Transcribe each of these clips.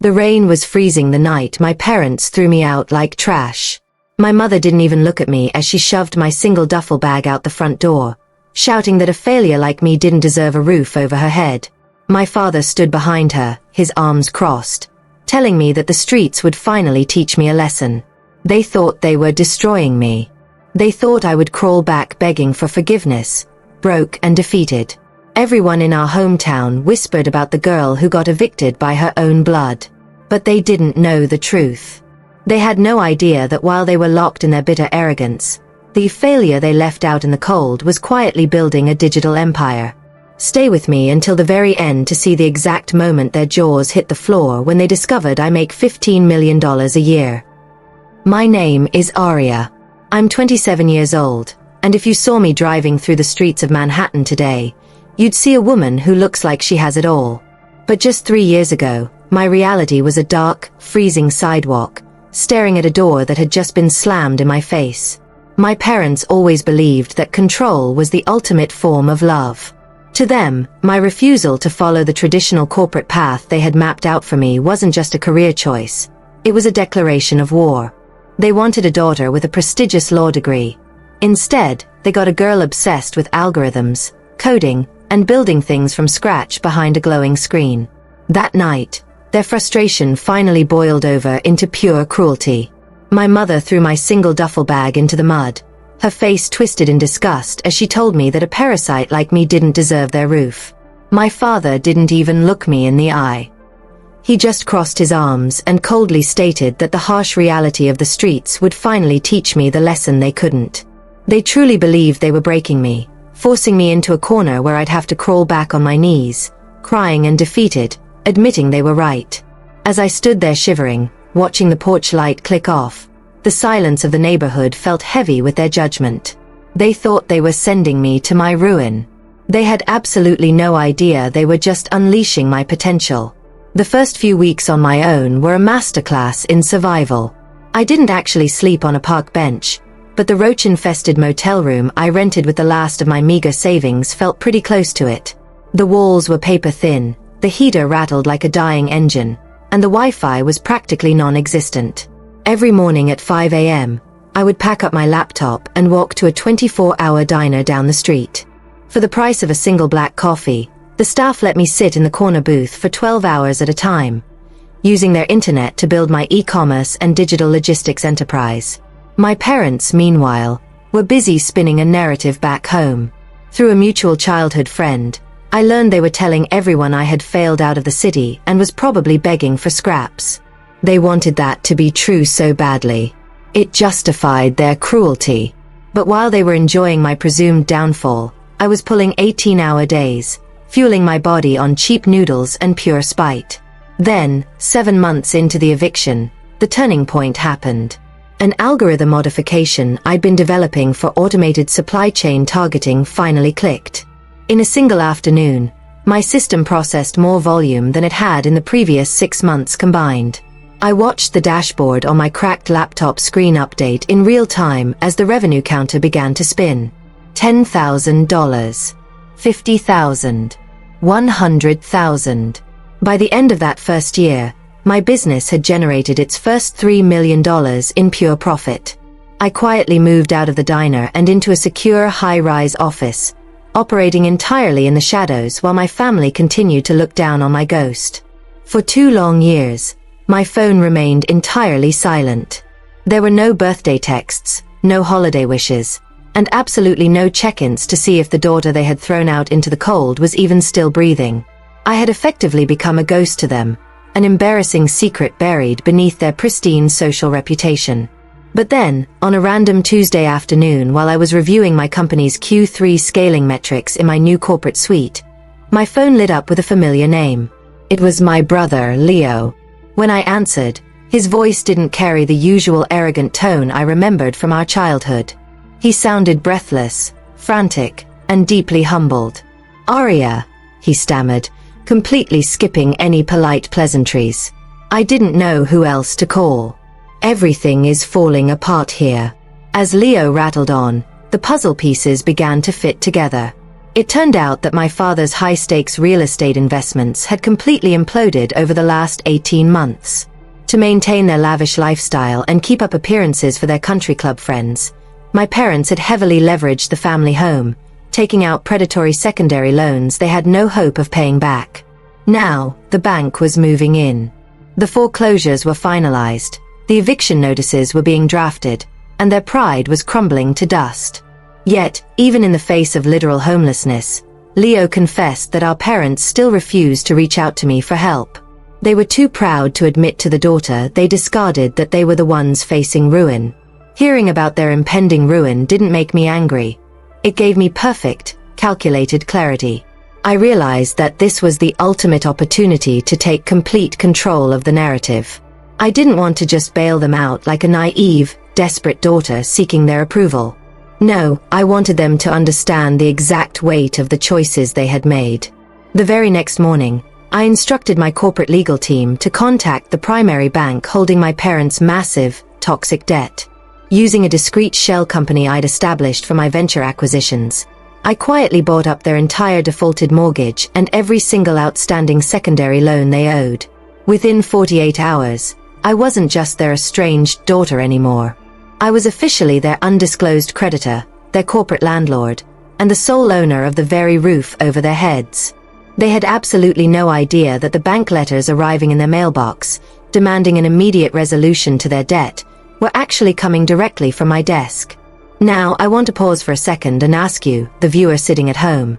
The rain was freezing the night my parents threw me out like trash. My mother didn't even look at me as she shoved my single duffel bag out the front door, shouting that a failure like me didn't deserve a roof over her head. My father stood behind her, his arms crossed, telling me that the streets would finally teach me a lesson. They thought they were destroying me. They thought I would crawl back begging for forgiveness, broke and defeated. Everyone in our hometown whispered about the girl who got evicted by her own blood. But they didn't know the truth. They had no idea that while they were locked in their bitter arrogance, the failure they left out in the cold was quietly building a digital empire. Stay with me until the very end to see the exact moment their jaws hit the floor when they discovered I make $15 million a year. My name is Aria. I'm 27 years old, and if you saw me driving through the streets of Manhattan today, you'd see a woman who looks like she has it all. But just 3 years ago, my reality was a dark, freezing sidewalk, staring at a door that had just been slammed in my face. My parents always believed that control was the ultimate form of love. To them, my refusal to follow the traditional corporate path they had mapped out for me wasn't just a career choice. It was a declaration of war. They wanted a daughter with a prestigious law degree. Instead, they got a girl obsessed with algorithms, coding, and building things from scratch behind a glowing screen. That night, their frustration finally boiled over into pure cruelty. My mother threw my single duffel bag into the mud, her face twisted in disgust as she told me that a parasite like me didn't deserve their roof. My father didn't even look me in the eye. He just crossed his arms and coldly stated that the harsh reality of the streets would finally teach me the lesson they couldn't. They truly believed they were breaking me, forcing me into a corner where I'd have to crawl back on my knees, crying and defeated, admitting they were right. As I stood there shivering, watching the porch light click off, the silence of the neighborhood felt heavy with their judgment. They thought they were sending me to my ruin. They had absolutely no idea they were just unleashing my potential. The first few weeks on my own were a masterclass in survival. I didn't actually sleep on a park bench, but the roach-infested motel room I rented with the last of my meager savings felt pretty close to it. The walls were paper thin, the heater rattled like a dying engine, and the Wi-Fi was practically non-existent. Every morning at 5 a.m., I would pack up my laptop and walk to a 24-hour diner down the street. For the price of a single black coffee, the staff let me sit in the corner booth for 12 hours at a time, using their internet to build my e-commerce and digital logistics enterprise. My parents, meanwhile, were busy spinning a narrative back home. Through a mutual childhood friend, I learned they were telling everyone I had failed out of the city and was probably begging for scraps. They wanted that to be true so badly. It justified their cruelty. But while they were enjoying my presumed downfall, I was pulling 18-hour days, fueling my body on cheap noodles and pure spite. Then, 7 months into the eviction, the turning point happened. An algorithm modification I'd been developing for automated supply chain targeting finally clicked. In a single afternoon, my system processed more volume than it had in the previous 6 months combined. I watched the dashboard on my cracked laptop screen update in real time as the revenue counter began to spin. $10,000, $50,000, $100,000. By the end of that first year, my business had generated its first $3 million in pure profit. I quietly moved out of the diner and into a secure high-rise office, operating entirely in the shadows while my family continued to look down on my ghost. For 2 long years, my phone remained entirely silent. There were no birthday texts, no holiday wishes, and absolutely no check-ins to see if the daughter they had thrown out into the cold was even still breathing. I had effectively become a ghost to them, an embarrassing secret buried beneath their pristine social reputation. But then, on a random Tuesday afternoon while I was reviewing my company's Q3 scaling metrics in my new corporate suite, my phone lit up with a familiar name. It was my brother, Leo. When I answered, his voice didn't carry the usual arrogant tone I remembered from our childhood. He sounded breathless, frantic, and deeply humbled. "Aria," he stammered, completely skipping any polite pleasantries. I didn't know who else to call. "Everything is falling apart here." As Leo rattled on, the puzzle pieces began to fit together. It turned out that my father's high-stakes real estate investments had completely imploded over the last 18 months. To maintain their lavish lifestyle and keep up appearances for their country club friends, my parents had heavily leveraged the family home, taking out predatory secondary loans they had no hope of paying back. Now, the bank was moving in. The foreclosures were finalized, the eviction notices were being drafted, and their pride was crumbling to dust. Yet, even in the face of literal homelessness, Leo confessed that our parents still refused to reach out to me for help. They were too proud to admit to the daughter they discarded that they were the ones facing ruin. Hearing about their impending ruin didn't make me angry. It gave me perfect, calculated clarity. I realized that this was the ultimate opportunity to take complete control of the narrative. I didn't want to just bail them out like a naive, desperate daughter seeking their approval. No, I wanted them to understand the exact weight of the choices they had made. The very next morning, I instructed my corporate legal team to contact the primary bank holding my parents' massive, toxic debt. Using a discreet shell company I'd established for my venture acquisitions, I quietly bought up their entire defaulted mortgage and every single outstanding secondary loan they owed. Within 48 hours, I wasn't just their estranged daughter anymore. I was officially their undisclosed creditor, their corporate landlord, and the sole owner of the very roof over their heads. They had absolutely no idea that the bank letters arriving in their mailbox, demanding an immediate resolution to their debt, were actually coming directly from my desk. Now, I want to pause for a second and ask you, the viewer sitting at home.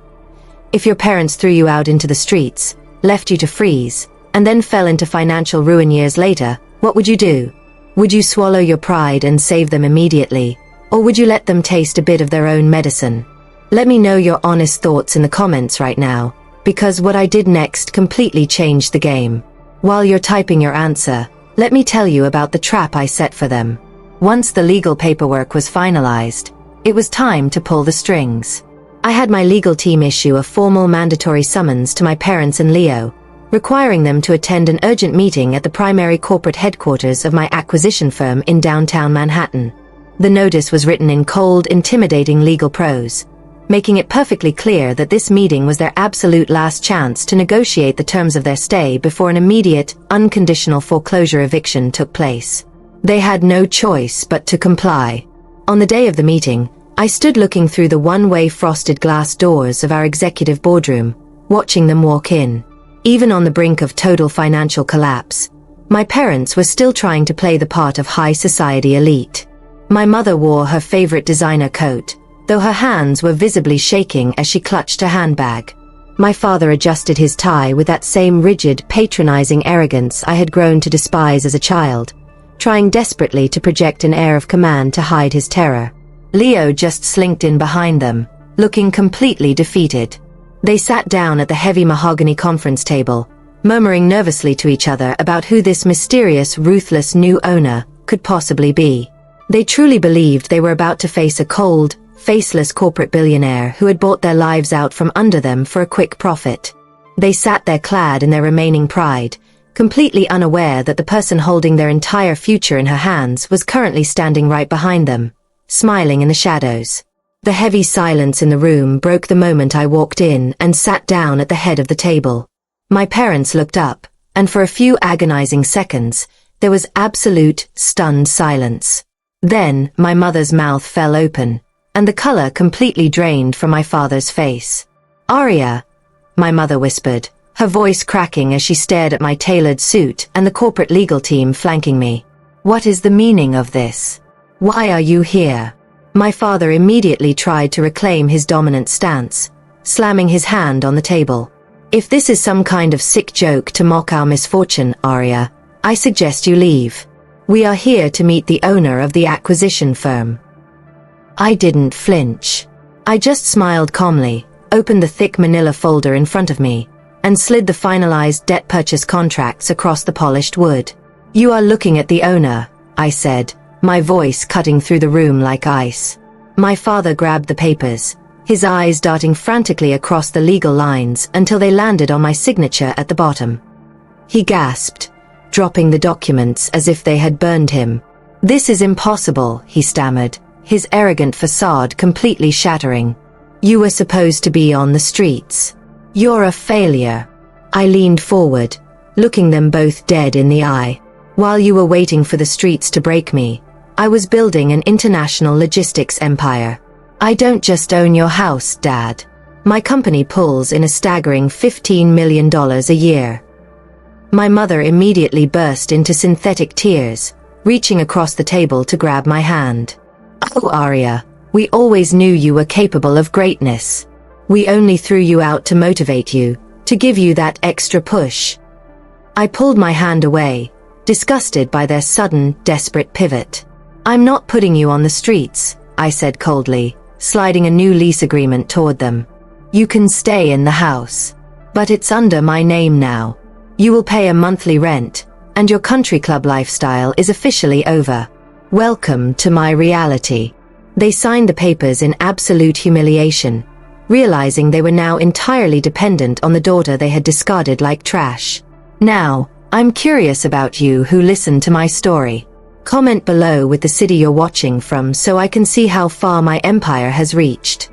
If your parents threw you out into the streets, left you to freeze, and then fell into financial ruin years later, what would you do? Would you swallow your pride and save them immediately, or would you let them taste a bit of their own medicine? Let me know your honest thoughts in the comments right now, because what I did next completely changed the game. While you're typing your answer, let me tell you about the trap I set for them. Once the legal paperwork was finalized, it was time to pull the strings. I had my legal team issue a formal mandatory summons to my parents and Leo, requiring them to attend an urgent meeting at the primary corporate headquarters of my acquisition firm in downtown Manhattan. The notice was written in cold, intimidating legal prose, making it perfectly clear that this meeting was their absolute last chance to negotiate the terms of their stay before an immediate, unconditional foreclosure eviction took place. They had no choice but to comply. On the day of the meeting, I stood looking through the one-way frosted glass doors of our executive boardroom, watching them walk in. Even on the brink of total financial collapse, my parents were still trying to play the part of high society elite. My mother wore her favorite designer coat, though her hands were visibly shaking as she clutched her handbag. My father adjusted his tie with that same rigid, patronizing arrogance I had grown to despise as a child, trying desperately to project an air of command to hide his terror. Leo just slinked in behind them, looking completely defeated. They sat down at the heavy mahogany conference table, murmuring nervously to each other about who this mysterious, ruthless new owner could possibly be. They truly believed they were about to face a cold, faceless corporate billionaire who had bought their lives out from under them for a quick profit. They sat there clad in their remaining pride, completely unaware that the person holding their entire future in her hands was currently standing right behind them, smiling in the shadows. The heavy silence in the room broke the moment I walked in and sat down at the head of the table. My parents looked up, and for a few agonizing seconds, there was absolute, stunned silence. Then, my mother's mouth fell open, and the color completely drained from my father's face. "Aria," my mother whispered, her voice cracking as she stared at my tailored suit and the corporate legal team flanking me. "What is the meaning of this? Why are you here?" My father immediately tried to reclaim his dominant stance, slamming his hand on the table. "If this is some kind of sick joke to mock our misfortune, Aria, I suggest you leave. We are here to meet the owner of the acquisition firm." I didn't flinch. I just smiled calmly, opened the thick manila folder in front of me, and slid the finalized debt purchase contracts across the polished wood. "You are looking at the owner," I said, my voice cutting through the room like ice. My father grabbed the papers, his eyes darting frantically across the legal lines until they landed on my signature at the bottom. He gasped, dropping the documents as if they had burned him. "This is impossible," he stammered, his arrogant facade completely shattering. You were supposed to be on the streets. You're a failure. I leaned forward, looking them both dead in the eye. While you were waiting for the streets to break me, I was building an international logistics empire. I don't just own your house, Dad. My company pulls in a staggering $15 million a year. My mother immediately burst into synthetic tears, reaching across the table to grab my hand. Oh, Arya, we always knew you were capable of greatness. We only threw you out to motivate you, to give you that extra push. I pulled my hand away, disgusted by their sudden, desperate pivot. I'm not putting you on the streets, I said coldly, sliding a new lease agreement toward them. You can stay in the house. But it's under my name now. You will pay a monthly rent, and your country club lifestyle is officially over. Welcome to my reality. They signed the papers in absolute humiliation, realizing they were now entirely dependent on the daughter they had discarded like trash. Now, I'm curious about you who listened to my story. Comment below with the city you're watching from so I can see how far my empire has reached.